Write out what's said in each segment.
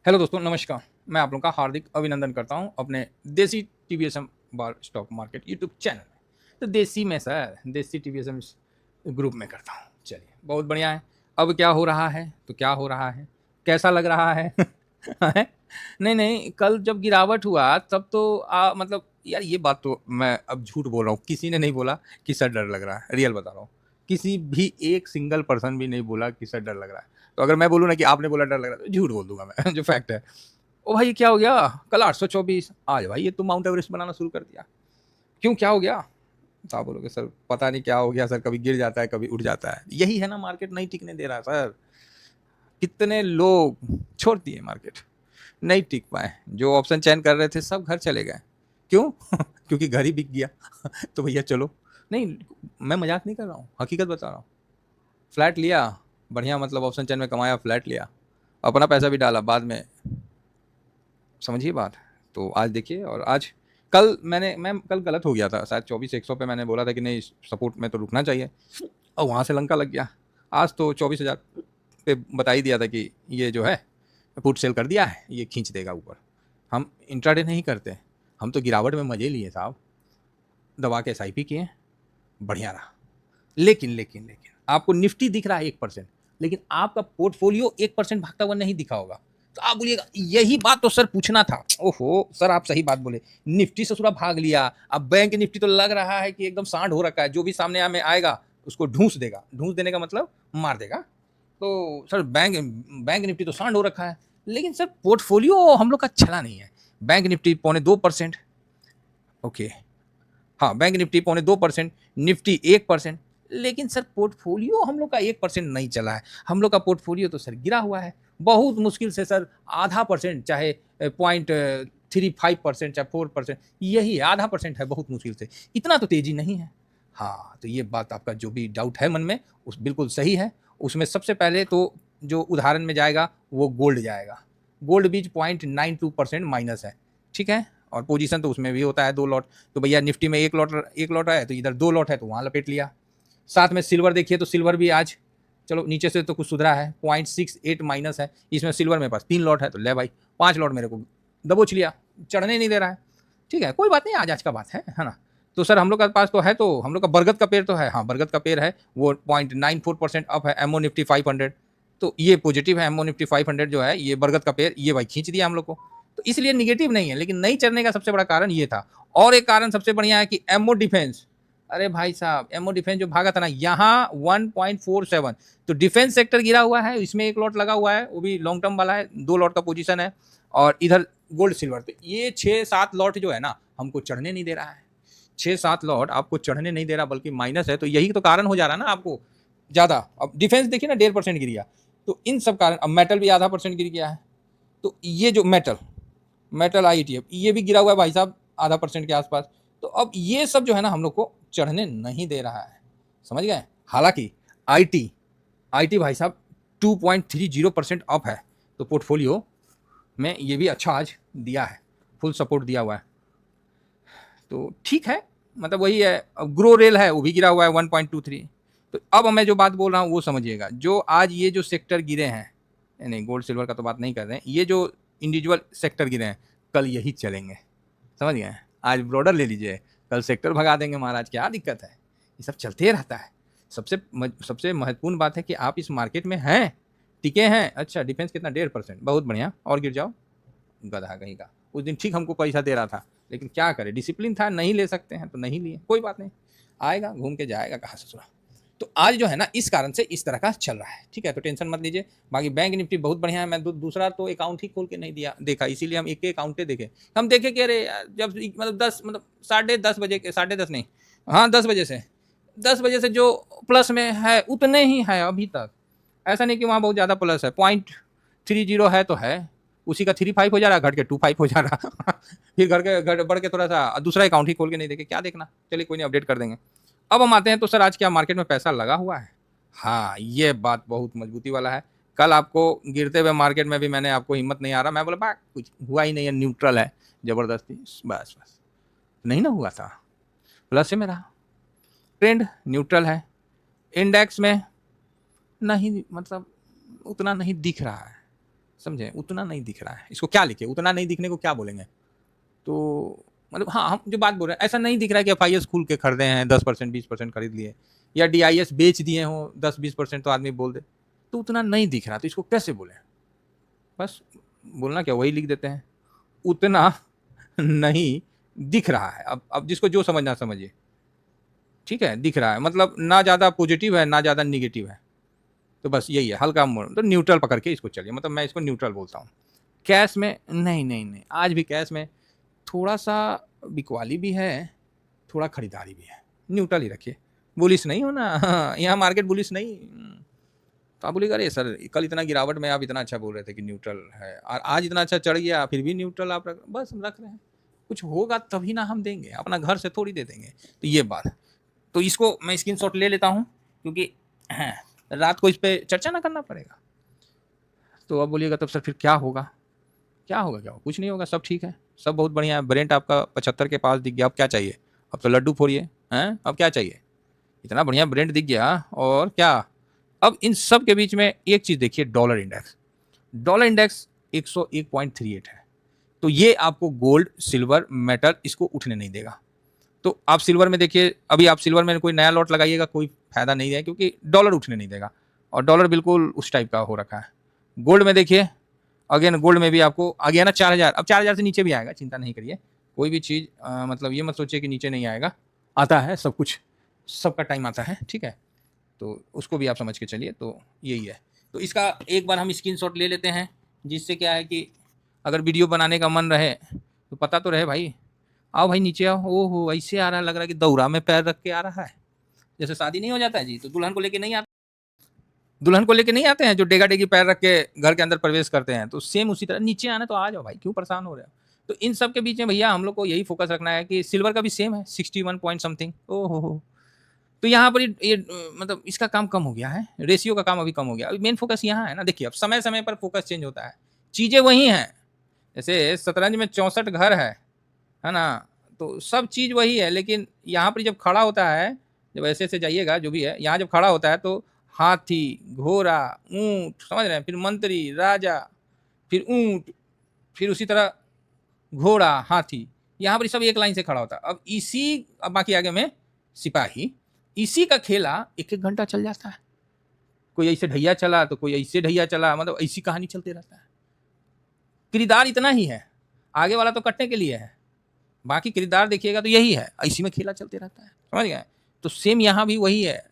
Hello दोस्तों, नमस्कार। मैं आप लोगों का हार्दिक अभिनंदन करता हूं अपने देसी टीवीएसएम बार स्टॉक मार्केट यूट्यूब चैनल में। तो देसी में सर, देसी टीवीएसएम ग्रुप में करता हूं। चलिए, बहुत बढ़िया है। अब क्या हो रहा है तो क्या हो रहा है, कैसा लग रहा है? हैं? नहीं नहीं, कल जब गिरावट हुआ तब तो मतलब यार, ये बात तो मैं अब झूठ बोल रहा हूँ, किसी ने नहीं बोला कि सर डर लग रहा है। रियल बता रहा हूँ, किसी भी एक सिंगल पर्सन भी नहीं बोला कि सर डर लग रहा है। तो अगर मैं बोलूँ ना कि आपने बोला डर लग रहा है, तो झूठ बोल दूंगा मैं। जो फैक्ट है, ओ भाई क्या हो गया? कल 824, आज भाई ये तो माउंट एवरेस्ट बनाना शुरू कर दिया। क्यों, क्या हो गया? तो आप बोलोगे सर पता नहीं क्या हो गया सर, कभी गिर जाता है कभी उठ जाता है। यही है ना, मार्केट नहीं टिकने दे रहा सर। कितने लोग छोड़ दिए मार्केट, नहीं टिक पाए। जो ऑप्शन चयन कर रहे थे सब घर चले गए। क्यों? क्योंकि घर ही बिक गया। तो भैया चलो। नहीं, मैं मजाक नहीं कर रहा हूँ, हकीकत बता रहा हूँ। फ्लैट लिया, बढ़िया, मतलब ऑप्शन चैन में कमाया, फ्लैट लिया, अपना पैसा भी डाला बाद में। समझिए बात। तो आज देखिए, और आज मैं कल गलत हो गया था शायद, 24,100 पे मैंने बोला था कि नहीं, सपोर्ट में तो रुकना चाहिए, और वहाँ से लंका लग गया। आज तो 24,000 पे बता ही दिया था कि ये जो है पुट सेल कर दिया है, ये खींच देगा ऊपर। हम इंट्राडे नहीं करते, हम तो गिरावट में मजे लिए साहब, दबा के एसआईपी किए, बढ़िया रहा। लेकिन आपको निफ्टी दिख रहा है 1%, लेकिन आपका पोर्टफोलियो 1% भागता हुआ नहीं दिखा होगा। तो आप बोलिएगा यही बात तो सर पूछना था। ओहो सर, आप सही बात बोले, निफ्टी से पूरा भाग लिया। अब बैंक निफ्टी तो लग रहा है कि एकदम सांड हो रखा है, जो भी सामने हमें आएगा उसको ढूंस देगा। ढूंस देने का मतलब मार देगा। तो सर बैंक बैंक निफ्टी तो सांड हो रखा है, लेकिन सर पोर्टफोलियो हम लोग का चला नहीं है। बैंक निफ्टी 0.25%, ओके, हाँ, बैंक निफ्टी 0.2%, निफ्टी 1%। लेकिन सर पोर्टफोलियो हम लोग का 1% नहीं चला है। हम लोग का पोर्टफोलियो तो सर गिरा हुआ है, बहुत मुश्किल से सर आधा परसेंट, चाहे 0.35%, चाहे 4%, यही आधा परसेंट है, बहुत मुश्किल से। इतना तो तेजी नहीं है। हाँ, तो ये बात आपका जो भी डाउट है मन में, उस बिल्कुल सही है। उसमें सबसे पहले तो जो उदाहरण में जाएगा वो गोल्ड जाएगा। गोल्ड बीच 0.92% माइनस है, ठीक है। और पोजीशन तो उसमें भी होता है 2 लॉट। तो भैया निफ्टी में एक लॉट है, तो इधर 2 लॉट है, तो वहां लपेट लिया। साथ में सिल्वर देखिए, तो सिल्वर भी आज चलो नीचे से तो कुछ सुधरा है, 0.68 माइनस है। इसमें सिल्वर मेरे पास 3 लॉट है, तो ले भाई 5 लॉट मेरे को दबोच लिया, चढ़ने नहीं दे रहा है। ठीक है, कोई बात नहीं, आज आज का बात है ना। तो सर हम लोग का पास तो है, तो हम लोग का बरगद का पेड़ तो है, हाँ बरगद का पेड़ है, वो 0.94% अप है। एमओ निफ्टी 500, तो ये पॉजिटिव है। एमओ निफ्टी 500 जो है, ये बरगद का पेड़, ये भाई खींच दिया हम लोग को। तो इसलिए निगेटिव नहीं है, लेकिन नहीं चढ़ने का सबसे बड़ा कारण ये था। और एक कारण सबसे बढ़िया है कि एमओ डिफेंस, अरे भाई साहब, एमओ डिफेंस जो भागा था ना यहाँ 1.47, तो डिफेंस सेक्टर गिरा हुआ है, इसमें 1 लॉट लगा हुआ है, वो भी लॉन्ग टर्म वाला है, 2 लॉट का पोजीशन है। और इधर गोल्ड सिल्वर, तो ये 6-7 लॉट जो है ना, हमको चढ़ने नहीं दे रहा है। 6-7 लॉट आपको चढ़ने नहीं दे रहा, बल्कि माइनस है। तो यही तो कारण हो जा रहा है ना आपको ज्यादा। अब डिफेंस देखिए ना, 1.5% गिर गया। तो इन सब कारण, अब मेटल भी आधा परसेंट गिर गया है। तो ये जो मेटल मेटल आईटीएफ, ये भी गिरा हुआ है भाई साहब, आधा परसेंट के आसपास। तो अब ये सब जो है ना, हम लोग को चढ़ने नहीं दे रहा है, समझ गए। हालांकि आईटी आईटी भाई साहब 2.30% अप है, तो पोर्टफोलियो में ये भी अच्छा आज दिया है, फुल सपोर्ट दिया हुआ है। तो ठीक है, मतलब वही है। अब ग्रो रेल है, वो भी गिरा हुआ है 1.23। तो अब मैं जो बात बोल रहा हूँ वो समझिएगा। जो आज ये जो सेक्टर गिरे हैं, नहीं गोल्ड सिल्वर का तो बात नहीं कर रहे हैं, ये जो इंडिविजुअल सेक्टर गिरे हैं, कल यही चलेंगे, समझ गए। आज ब्रॉडर ले लीजिए, कल सेक्टर भगा देंगे महाराज, क्या दिक्कत है। ये सब चलते रहता है। सबसे महत्वपूर्ण बात है कि आप इस मार्केट में हैं, टिके हैं। अच्छा, डिफेंस कितना? 1.5%, बहुत बढ़िया। और गिर जाओ, गधा कहीं का। उस दिन ठीक हमको पैसा दे रहा था, लेकिन क्या करें, डिसिप्लिन था, नहीं ले सकते हैं तो नहीं लिए, कोई बात नहीं, आएगा घूम के जाएगा कहाँ से सुना। तो आज जो है ना, इस कारण से इस तरह का चल रहा है, ठीक है, तो टेंशन मत लीजिए। बाकी बैंक निफ्टी बहुत बढ़िया है। मैं दूसरा तो अकाउंट ही खोल के नहीं दिया देखा, इसीलिए हम एक एक अकाउंटे देखे। हम देखे कि अरे यार, जब मतलब 10, मतलब 10:30 बजे के, 10:30 नहीं, हाँ 10 बजे से जो प्लस में है उतने ही है अभी तक। ऐसा नहीं कि वहाँ बहुत ज़्यादा प्लस है, 0.30 है तो है, उसी का 3.5 हो जा रहा है, घट के 2.5 हो जा रहा। फिर घर बढ़ के थोड़ा सा दूसरा अकाउंट ही खोल के नहीं देखे, क्या देखना। चलिए कोई नहीं, अपडेट कर देंगे। अब हम आते हैं, तो सर आज क्या मार्केट में पैसा लगा हुआ है? हाँ, ये बात बहुत मजबूती वाला है। कल आपको गिरते हुए मार्केट में भी मैंने आपको हिम्मत नहीं आ रहा, मैं बोला बा कुछ हुआ ही नहीं है, न्यूट्रल है, जबरदस्ती, बस नहीं ना हुआ था, प्लस से मेरा ट्रेंड न्यूट्रल है। इंडेक्स में नहीं, मतलब उतना नहीं दिख रहा है, समझे, उतना नहीं दिख रहा है। इसको क्या लिखे, उतना नहीं दिखने को क्या बोलेंगे? तो मतलब हाँ, हम जो बात बोल रहे हैं, ऐसा नहीं दिख रहा है कि एफआईएस खुल के खरीदे हैं 10% 20% खरीद लिए, या डीआईएस बेच दिए हों 10-20%, तो आदमी बोल दे, तो उतना नहीं दिख रहा, तो इसको कैसे बोले? बस बोलना क्या, वही लिख देते हैं, उतना नहीं दिख रहा है। अब जिसको जो समझना समझिए, ठीक है, दिख रहा है मतलब ना ज़्यादा पॉजिटिव है ना ज़्यादा निगेटिव है, तो बस यही है, हल्का मोड़, तो न्यूट्रल पकड़ के इसको चलिए, मतलब मैं इसको न्यूट्रल बोलता हूँ। कैश में नहीं नहीं नहीं, आज भी कैश में थोड़ा सा बिकवाली भी है, थोड़ा खरीदारी भी है, न्यूट्रल ही रखिए, बुलिश नहीं होना। हाँ, यहाँ मार्केट बुलिश नहीं। तो आप बोलिएगा अरे सर कल इतना गिरावट में आप इतना अच्छा बोल रहे थे कि न्यूट्रल है, और आज इतना अच्छा चढ़ गया फिर भी न्यूट्रल आप रख, बस हम रख रहे हैं, कुछ होगा तभी ना हम देंगे, अपना घर से थोड़ी दे देंगे। तो ये बात, तो इसको मैं स्क्रीनशॉट ले लेता हूँ, क्योंकि रात को इस पर चर्चा ना करना पड़ेगा। तो अब बोलिएगा तब सर फिर क्या होगा? क्या होगा, क्या होगा? कुछ नहीं होगा, सब ठीक है, सब बहुत बढ़िया है। ब्रेंट आपका 75 के पास दिख गया, अब क्या चाहिए? अब तो लड्डू फोड़िए हैं, अब क्या चाहिए? इतना बढ़िया ब्रेंट दिख गया, और क्या? अब इन सब के बीच में एक चीज देखिए, डॉलर इंडेक्स। डॉलर इंडेक्स 101.38 है, तो ये आपको गोल्ड सिल्वर मेटल इसको उठने नहीं देगा। तो आप सिल्वर में देखिए, अभी आप सिल्वर में कोई नया लॉट लगाइएगा कोई फायदा नहीं है, क्योंकि डॉलर उठने नहीं देगा, और डॉलर बिल्कुल उस टाइप का हो रखा है। गोल्ड में देखिए, अगेन गोल्ड में भी आपको आ गया ना 4000, अब 4000 से नीचे भी आएगा, चिंता नहीं करिए, कोई भी चीज़ मतलब ये मत सोचिए कि नीचे नहीं आएगा, आता है सब कुछ, सबका टाइम आता है, ठीक है, तो उसको भी आप समझ के चलिए। तो यही है, तो इसका एक बार हम स्क्रीनशॉट ले लेते हैं, जिससे क्या है कि अगर वीडियो बनाने का मन रहे तो पता तो रहे भाई। आओ भाई नीचे आओ, ओहो ऐसे आ रहा है, लग रहा है कि दौरा में पैर रख के आ रहा है, जैसे शादी नहीं हो जाता है जी, तो दुल्हन को लेके नहीं आता, दुल्हन को लेके नहीं आते हैं जो डेगा डेगी पैर रख के घर के अंदर प्रवेश करते हैं, तो सेम उसी तरह नीचे आना, तो आ जाओ भाई, क्यों परेशान हो रहे हो? तो इन सब के बीच में भैया हम लोग को यही फोकस रखना है कि सिल्वर का भी सेम है 61 पॉइंट समथिंग, ओहो, तो यहाँ पर ये मतलब इसका काम कम हो गया है, रेशियो का काम अभी कम हो गया, अभी मेन फोकस यहाँ है ना। देखिए अब समय समय पर फोकस चेंज होता है, चीज़ें वही हैं, जैसे शतरंज में 64 घर है ना, तो सब चीज़ वही है, लेकिन यहाँ पर जब खड़ा होता है, जब ऐसे ऐसे जाइएगा जो भी है, यहाँ जब खड़ा होता है तो हाथी, घोड़ा, ऊंट, समझ रहे हैं, फिर मंत्री, राजा, फिर ऊंट, फिर उसी तरह घोड़ा, हाथी, यहाँ पर सब एक लाइन से खड़ा होता है। अब बाकी आगे में सिपाही, इसी का खेला 1-1 घंटा चल जाता है, कोई ऐसे ढैया चला तो कोई ऐसे ढैया चला, मतलब ऐसी कहानी चलते रहता है। किरदार इतना ही है, आगे वाला तो कटने के लिए है, बाकी किरदार देखिएगा तो यही है, इसी में खेला चलते रहता है, समझ गए? तो सेम यहाँ भी वही है,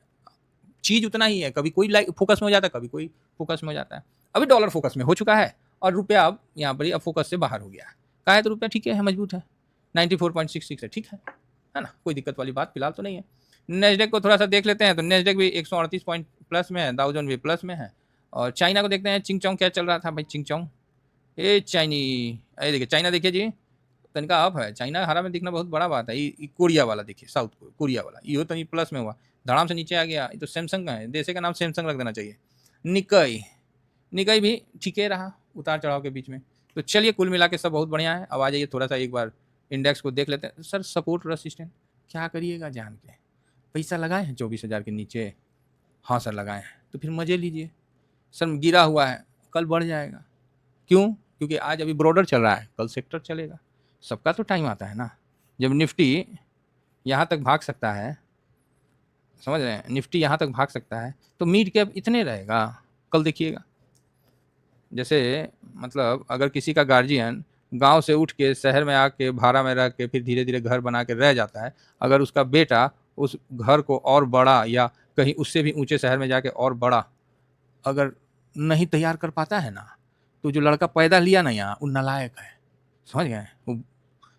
चीज उतना ही है, कभी कोई फोकस में हो जाता है, कभी कोई फोकस में हो जाता है। अभी डॉलर फोकस में हो चुका है, और रुपया अब यहाँ पर अब फोकस से बाहर हो गया है, कहा है तो रुपया ठीक है, मजबूत है, 94.66 है, ठीक है ना, कोई दिक्कत वाली बात फिलहाल तो नहीं है। नेस्डेक को थोड़ा सा देख लेते हैं, तो नेस्डेक भी 138 पॉइंट प्लस में है, डाउ जोन भी प्लस में है, और चाइना को देखते हैं, चिंगचोंग क्या चल रहा था भाई, चिंगचोंग, ए चाइनी, अरे देखिए चाइना देखिए जी, तनिका अप है, चाइना हरा में दिखना बहुत बड़ा बात है। ये कोरिया वाला देखिए, साउथ कोरिया वाला, ये तनी प्लस में हुआ, धड़ाम से नीचे आ गया, ये तो सैमसंग का है, देश का नाम सैमसंग रख देना चाहिए। निकई, निकई भी ठीक है रहा उतार चढ़ाव के बीच में। तो चलिए कुल मिला के सब बहुत बढ़िया है। अब आ जाइए थोड़ा सा एक बार इंडेक्स को देख लेते हैं। सर सपोर्ट रेसिस्टेंट क्या करिएगा जान के, पैसा लगाए हैं 24,000 के नीचे, हाँ सर लगाए हैं, तो फिर मजे लीजिए। सर गिरा हुआ है, कल बढ़ जाएगा, क्यों? क्योंकि आज अभी ब्रॉडर चल रहा है, कल सेक्टर चलेगा, सबका तो टाइम आता है ना। जब निफ्टी यहाँ तक भाग सकता है, समझ रहे हैं, निफ्टी यहाँ तक भाग सकता है, तो मिड कैप इतने रहेगा, कल देखिएगा। जैसे मतलब अगर किसी का गार्जियन गांव से उठ के शहर में आके भाड़ा में रह के फिर धीरे धीरे घर बना के रह जाता है, अगर उसका बेटा उस घर को और बड़ा या कहीं उससे भी ऊंचे शहर में जाके और बड़ा अगर नहीं तैयार कर पाता है ना, तो जो लड़का पैदा लिया ना यहाँ, वो नालायक है, समझ गए?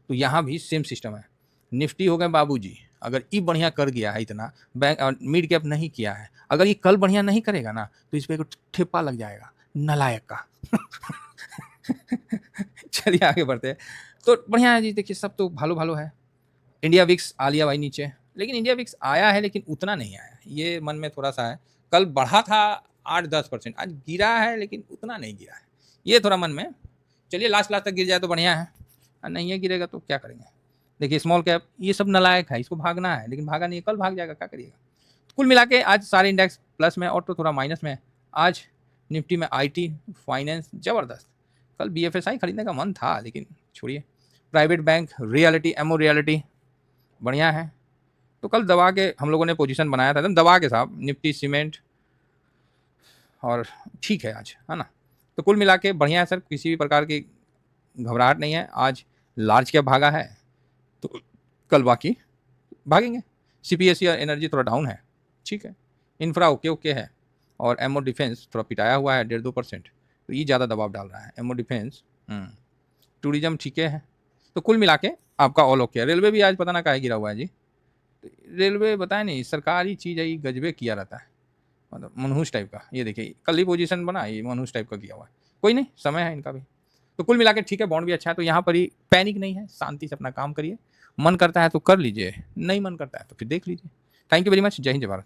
तो यहाँ भी सेम सिस्टम है। निफ्टी हो गए बाबूजी, अगर ये बढ़िया कर गया है इतना, बैंक और मिड कैप नहीं किया है, अगर ये कल बढ़िया नहीं करेगा ना, तो इस पर एक ठेपा लग जाएगा नालायक का। चलिए आगे बढ़ते हैं। तो बढ़िया है जी, देखिए सब तो भालो भालो है। इंडिया विक्स आ लिया भाई नीचे, लेकिन इंडिया विक्स आया है लेकिन उतना नहीं आया, ये मन में थोड़ा सा है। कल बढ़ा था 8-10%, आज गिरा है लेकिन उतना नहीं गिरा है, ये थोड़ा मन में। चलिए लास्ट तक गिर जाए तो बढ़िया है, नहीं है गिरेगा तो क्या करेंगे। देखिए स्मॉल कैप ये सब नालायक है, इसको भागना है लेकिन भागा नहीं है, कल भाग जाएगा, क्या करिएगा। कुल मिला के आज सारे इंडेक्स प्लस में और तो थोड़ा माइनस में। आज निफ्टी में आईटी, फाइनेंस ज़बरदस्त। कल बीएफएसआई खरीदने का मन था लेकिन छोड़िए। Private bank, reality, M O reality बढ़िया है। तो कल दबा के हम लोगों ने पोजीशन बनाया था, एकदम दबा के साहब, निफ्टी, सीमेंट और ठीक है आज, है ना। तो कुल मिला के बढ़िया है सर, किसी भी प्रकार की घबराहट नहीं है। आज लार्ज कैप भागा है तो कल बाकी भागेंगे। सीपीएससी और एनर्जी थोड़ा डाउन है, ठीक है। इंफ्रा ओके ओके है और एमओ डिफेंस थोड़ा पिटाया हुआ है 1.5-2%, तो ये ज़्यादा दबाव डाल रहा है एमओ डिफेंस। टूरिज्म ठीक है। तो कुल मिला के आपका ऑल ओके है। रेलवे भी आज पता ना काहे गिरा हुआ है जी। तो रेलवे बताए नहीं, सरकारी चीज़ है, ये गजबे किया रहता है, मतलब मनहूस टाइप का। ये देखिए कल ही पोजीशन बना, ये मनहूस टाइप का किया हुआ है। कोई नहीं, समय है इनका भी। तो कुल मिला के ठीक है, बॉन्ड भी अच्छा है। तो यहाँ पर ही पैनिक नहीं है, शांति से अपना काम करिए। मन करता है तो कर लीजिए, नहीं मन करता है तो फिर देख लीजिए। Thank you very much. जय हिंद, जय भारत।